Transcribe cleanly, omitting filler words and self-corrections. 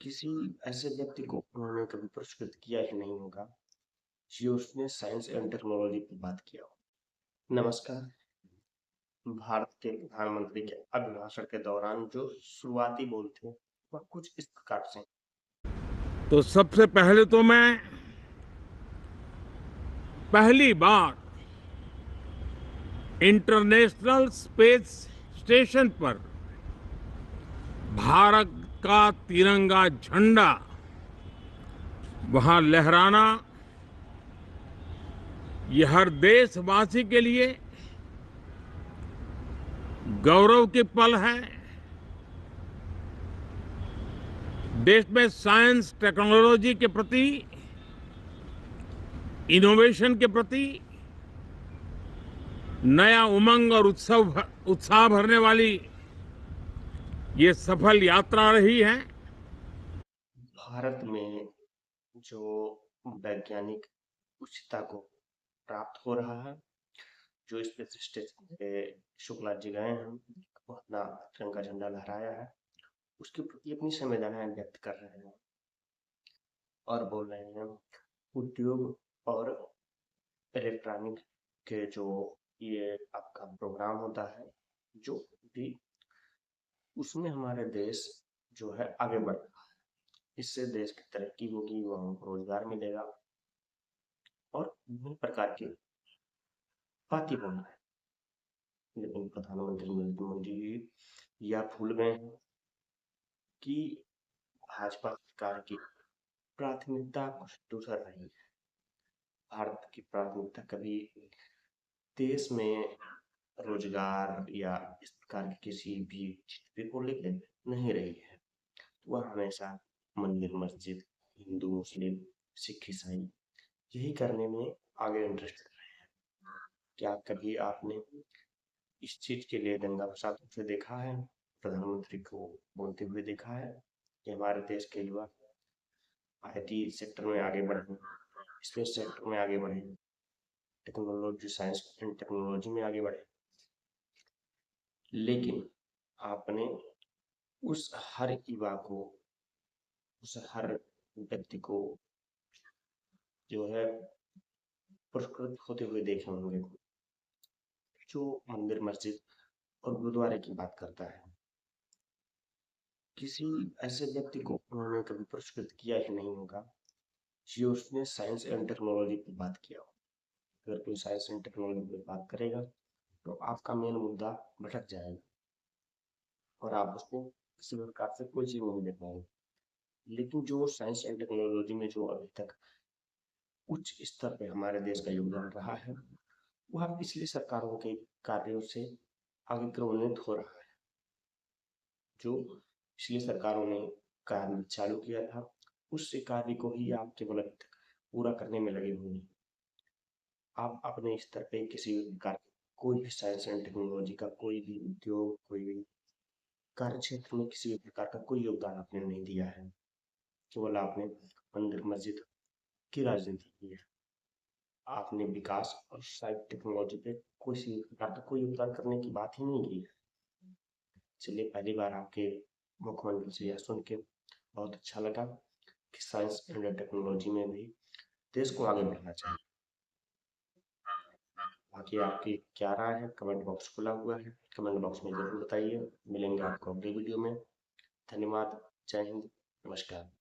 किसी ऐसे व्यक्ति को उन्होंने कभी पुरस्कृत किया ही नहीं होगा जो उसने साइंस एंड टेक्नोलॉजी पर बात किया हो। नमस्कार। भारत के प्रधानमंत्री के अभिभाषण के दौरान जो शुरुआती बोल थे वह कुछ इस प्रकार से। तो सबसे पहले तो मैं पहली बार इंटरनेशनल स्पेस स्टेशन पर भारत का तिरंगा झंडा वहां लहराना ये हर देशवासी के लिए गौरव के पल है। देश में साइंस टेक्नोलॉजी के प्रति, इनोवेशन के प्रति नया उमंग और उत्साह भरने वाली ये सफल यात्रा रही है। भारत में जो वैज्ञानिक उच्चता को प्राप्त हो रहा है, जो स्पेस स्टेशन पे शुक्ला जी गए हैं, वो अपना तिरंगा झंडा लहराया है, उसके प्रति अपनी संवेदनाएं व्यक्त कर रहे हैं और बोल रहे हैं उद्योग और इलेक्ट्रॉनिक के जो ये आपका प्रोग्राम होता है जो भी उसमें हमारे देश जो है आगे बढ़ रहा है। इससे देश की तरक्की होगी, वहाँ रोजगार मिलेगा और विभिन्न प्रकार की बातें बोल रहे हैं। लेकिन प्रधानमंत्री नरेंद्र मोदी जी यह भूल गए हैं कि भाजपा सरकार की प्राथमिकता कुछ दूसरा रही है। भारत की प्राथमिकता कभी देश में रोजगार या इस प्रकार की किसी भी चीज को लेकर नहीं रही है। वह हमेशा मंदिर मस्जिद, हिंदू मुस्लिम सिख ईसाई यही करने में आगे इंटरेस्ट रहे हैं। क्या कभी आपने इस चीज के लिए दंगा फसाद से देखा है, प्रधानमंत्री को बोलते हुए देखा है कि हमारे देश के युवा आईटी सेक्टर में आगे बढ़े, स्पेस सेक्टर में आगे बढ़े, टेक्नोलॉजी साइंस एंड टेक्नोलॉजी में आगे बढ़े? लेकिन आपने उस हर युवा को, उस हर व्यक्ति को जो है पुरस्कृत होते हुए देखे होंगे जो मंदिर मस्जिद और गुरुद्वारे की बात करता है। किसी ऐसे व्यक्ति को उन्होंने कभी पुरस्कृत किया ही नहीं होगा जो उसने साइंस एंड टेक्नोलॉजी पर बात किया हो। अगर कोई साइंस एंड टेक्नोलॉजी पर बात करेगा तो आपका मेन मुद्दा भटक जाएगा और आप उसको किसी प्रकार से कोई चीज नहीं दे पाएंगे। लेकिन जो साइंस एंड टेक्नोलॉजी में जो अभी तक उच्च स्तर पे हमारे देश का योगदान रहा है वह पिछली सरकारों के कार्यों से आगे क्रमान्वित हो रहा है। जो पिछली सरकारों ने कार्य चालू किया था उस कार्य को ही आप केवल अभी तक पूरा करने में लगे हुए हैं। आप अपने स्तर पे किसी भी प्रकार कोई भी साइंस एंड टेक्नोलॉजी का कोई भी उद्योग, कोई भी कार्य क्षेत्र में किसी भी प्रकार का कोई योगदान आपने नहीं दिया है। केवल आपने मंदिर मस्जिद की राजनीति की है। आपने विकास और साइंस टेक्नोलॉजी पे किसी भी प्रकार का कोई योगदान करने की बात ही नहीं की है। चलिए, पहली बार आपके मुख्यमंत्री से यह सुन के बहुत अच्छा लगा कि साइंस एंड टेक्नोलॉजी में भी देश को आगे बढ़ना चाहिए। बाकी आपकी क्या राय है, कमेंट बॉक्स खुला हुआ है, कमेंट बॉक्स में जरूर बताइए। मिलेंगे आपको अगली वीडियो में। धन्यवाद। जय हिंद। नमस्कार।